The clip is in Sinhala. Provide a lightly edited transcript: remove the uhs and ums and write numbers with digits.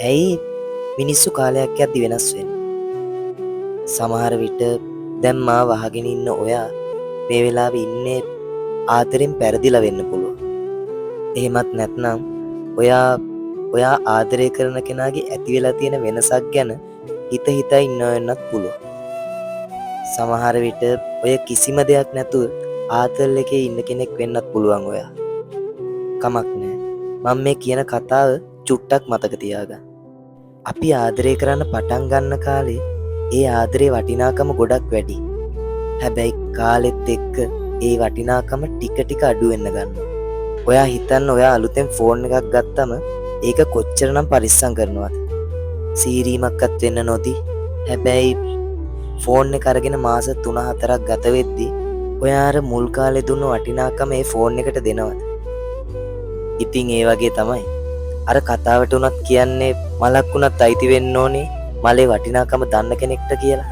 ඇයි මිනිස්සු කාලයක් යද්දි වෙනස් වෙන්නේ? සමහර විට දැන් මා වහගෙන ඉන්න ඔයා මේ වෙලාවේ ඉන්නේ ආදරෙන් පෙරදිලා වෙන්න පුළුවන්. එහෙමත් නැත්නම් ඔයා ආදරය කරන කෙනාගේ ඇති වෙලා තියෙන වෙනසක් ගැන හිත හිතා ඉන්න වෙන්නත් පුළුවන්. සමහර විට ඔය කිසිම දෙයක් නැතුව ආතල් එකේ ඉන්න කෙනෙක් වෙන්නත් පුළුවන් ඔයා. කමක් නෑ. මම මේ කියන කතාව චුට්ටක් මතක තියාගන්න. අපි ආදරය කරන්න පටන් ගන්න කාලේ ඒ ආදරේ වටිනාකම ගොඩක් වැඩි. හැබැයි කාලෙත් එක්ක ඒ වටිනාකම ටික ටික අඩු වෙන්න ගන්නවා. ඔයා හිතන්න ඔයා අලුතෙන් ෆෝන් එකක් ගත්තම ඒක කොච්චරනම් පරිස්සම් කරනවද? සීරීමක්වත් වෙන්න නොදී. හැබැයි ෆෝන් එක අරගෙන මාස 3-4ක් ගත වෙද්දී ඔයා අර මුල් කාලේ දුන්න වටිනාකම ඒ ෆෝන් එකට දෙනවද? ඉතින් ඒ වගේ තමයි. අර කතාවට උනත් කියන්නේ මලක් උනත් අයිති වෙන්න ඕනේ මලේ වටිනාකම දන්න කෙනෙක්ට කියලා.